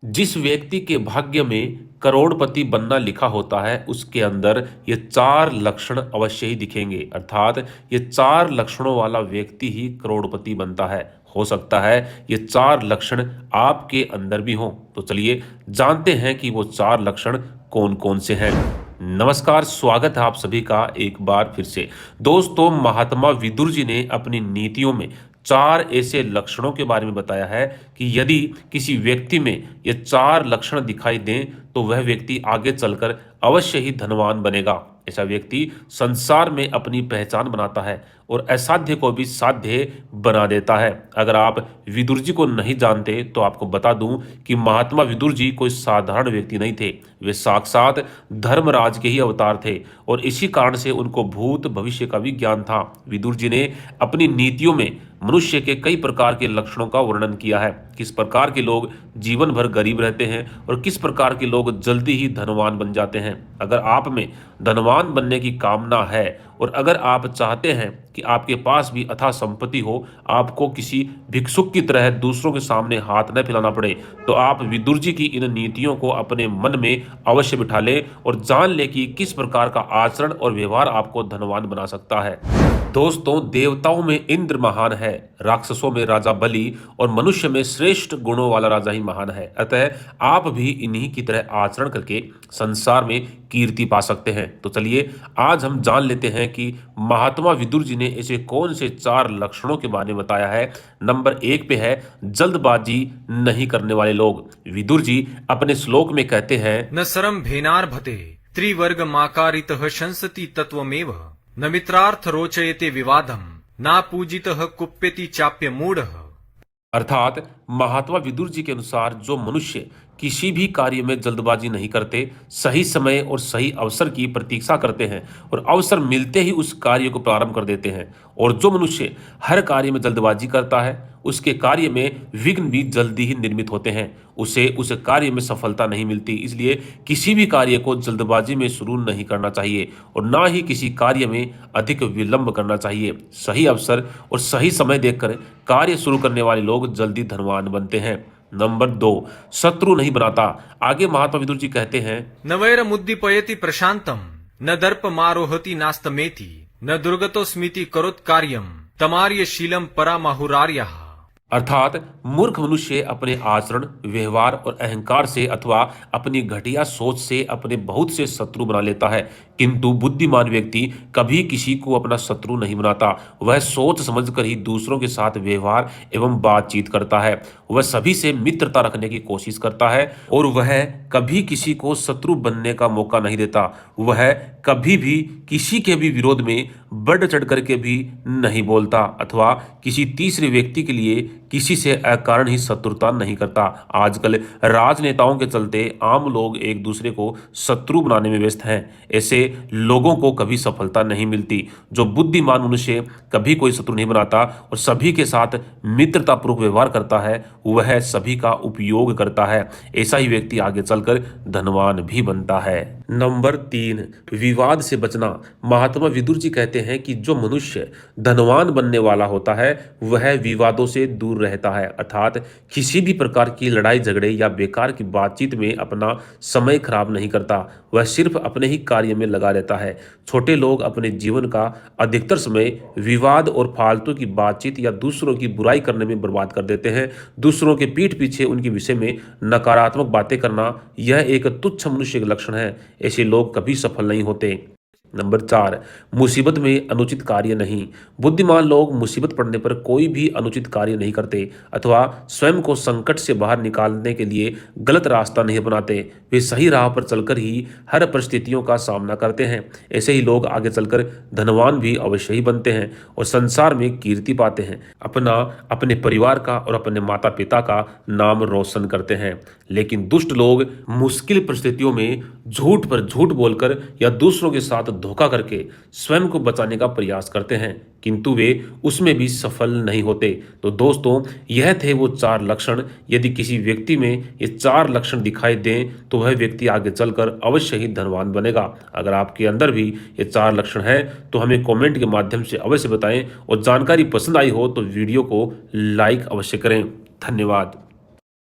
जिस व्यक्ति के भाग्य में करोड़पति बनना लिखा होता है उसके अंदर ये चार लक्षण अवश्य ही दिखेंगे। अर्थात ये चार लक्षणों वाला व्यक्ति ही करोड़पति बनता है। हो सकता है ये चार लक्षण आपके अंदर भी हों। तो चलिए जानते हैं कि वो चार लक्षण कौन कौन से हैं। नमस्कार, स्वागत है आप सभी का एक बार फिर से। दोस्तों, महात्मा विदुर जी ने अपनी नीतियों में चार ऐसे लक्षणों के बारे में बताया है कि यदि किसी व्यक्ति में ये चार लक्षण दिखाई दें तो वह व्यक्ति आगे चलकर अवश्य ही धनवान बनेगा। ऐसा व्यक्ति संसार में अपनी पहचान बनाता है और असाध्य को भी साध्य बना देता है। अगर आप विदुर जी को नहीं जानते तो आपको बता दूं कि महात्मा विदुर जी कोई साधारण व्यक्ति नहीं थे। वे साक्षात धर्मराज के ही अवतार थे और इसी कारण से उनको भूत भविष्य का भी ज्ञान था। विदुर जी ने अपनी नीतियों में मनुष्य के कई प्रकार के लक्षणों का वर्णन किया है। किस प्रकार के लोग जीवन भर गरीब रहते हैं और किस प्रकार के लोग जल्दी ही धनवान बन जाते हैं। अगर आप में धनवान बनने की कामना है और अगर आप चाहते हैं कि आपके पास भी अथाह संपत्ति हो, आपको किसी भिक्षुक की तरह दूसरों के सामने हाथ न फैलाना पड़े, तो आप विदुर जी की इन नीतियों को अपने मन में अवश्य बिठा लें और जान लें कि किस प्रकार का आचरण और व्यवहार आपको धनवान बना सकता है। दोस्तों, देवताओं में इंद्र महान है, राक्षसों में राजा बलि और मनुष्य में श्रेष्ठ गुणों वाला राजा ही महान है। अतः आप भी इन्हीं की तरह आचरण करके संसार में कीर्ति पा सकते हैं। तो चलिए आज हम जान लेते हैं कि महात्मा विदुर जी ने ऐसे कौन से चार लक्षणों के बारे में बताया है। नंबर 1 पे है जल्दबाजी नहीं करने वाले लोग। विदुर जी अपने श्लोक में कहते हैं, न सरम भेनार्भते त्रिवर्ग माकारितः शंसति तत्वमेव न मित्रार्थ रोचयते विवादम ना पूजितः कुप्यति चाप्य मूढ़ः। अर्थात महात्मा विदुर जी के अनुसार जो मनुष्य किसी भी कार्य में जल्दबाजी नहीं करते, सही समय और सही अवसर की प्रतीक्षा करते हैं और अवसर मिलते ही उस कार्य को प्रारंभ कर देते हैं, और जो मनुष्य हर कार्य में जल्दबाजी करता है उसके कार्य में विघ्न भी जल्दी ही निर्मित होते हैं, उसे उस कार्य में सफलता नहीं मिलती। इसलिए किसी भी कार्य को जल्दबाजी में शुरू नहीं करना चाहिए और ना ही किसी कार्य में अधिक विलंब करना चाहिए। सही अवसर और सही समय देखकर कार्य शुरू करने वाले लोग जल्दी धनवान बनते हैं। नंबर 2, शत्रु नहीं बनाता। आगे महात्मा विदुर जी कहते हैं, न वैरमुद्दीपयति प्रशांतम न दर्प मारोहति नास्तमेति न दुर्गतो स्मिति करोत् कार्यम तमार्यशीलम परामाहुरार्यः। अर्थात मूर्ख मनुष्य अपने आचरण, व्यवहार और अहंकार से अथवा अपनी घटिया सोच से अपने बहुत से शत्रु बना लेता है, किंतु बुद्धिमान व्यक्ति कभी किसी को अपना शत्रु नहीं बनाता। वह सोच समझकर ही दूसरों के साथ व्यवहार एवं बातचीत करता है। वह सभी से मित्रता रखने की कोशिश करता है और वह कभी किसी को शत्रु बनने का मौका नहीं देता। वह कभी भी किसी के भी विरोध में बढ़ चढ़ करके भी नहीं बोलता अथवा किसी तीसरे व्यक्ति के लिए किसी से अकारण ही शत्रुता नहीं करता। आजकल राजनेताओं के चलते आम लोग एक दूसरे को शत्रु बनाने में व्यस्त हैं। ऐसे लोगों को कभी सफलता नहीं मिलती। जो बुद्धिमान मनुष्य कभी कोई शत्रु नहीं बनाता और सभी के साथ मित्रतापूर्वक व्यवहार करता है, वह सभी का उपयोग करता है। ऐसा ही व्यक्ति आगे चलकर धनवान भी बनता है। नंबर 3, विवाद से बचना। महात्मा विदुर जी कहते हैं कि जो मनुष्य धनवान बनने वाला होता है वह विवादों से दूर रहता है। अर्थात किसी भी प्रकार की लड़ाई झगड़े या बेकार की बातचीत में अपना समय खराब नहीं करता। वह सिर्फ अपने ही कार्य में लगा रहता है। छोटे लोग अपने जीवन का अधिकतर समय विवाद और फालतू की बातचीत या दूसरों की बुराई करने में बर्बाद कर देते हैं। दूसरों के पीठ पीछे उनके विषय में नकारात्मक बातें करना, यह एक तुच्छ मनुष्य का लक्षण है। ऐसे लोग कभी सफल नहीं होते। नंबर 4, मुसीबत में अनुचित कार्य नहीं। बुद्धिमान लोग मुसीबत पड़ने पर कोई भी अनुचित कार्य नहीं करते अथवा स्वयं को संकट से बाहर निकालने के लिए गलत रास्ता नहीं अपनाते। वे सही राह पर चलकर ही हर परिस्थितियों का सामना करते हैं। ऐसे ही लोग आगे चलकर धनवान भी अवश्य ही बनते हैं और संसार में कीर्ति पाते हैं, अपने परिवार का और अपने माता पिता का नाम रोशन करते हैं। लेकिन दुष्ट लोग मुश्किल परिस्थितियों में झूठ पर झूठ बोलकर या दूसरों के साथ धोखा करके स्वयं को बचाने का प्रयास करते हैं, किंतु वे उसमें भी सफल नहीं होते। तो दोस्तों, यह थे वो 4 लक्षण। यदि किसी व्यक्ति में ये 4 लक्षण दिखाई दें तो वह व्यक्ति आगे चलकर अवश्य ही धनवान बनेगा। अगर आपके अंदर भी ये 4 लक्षण हैं तो हमें कमेंट के माध्यम से अवश्य बताएं और जानकारी पसंद आई हो तो वीडियो को लाइक अवश्य करें। धन्यवाद।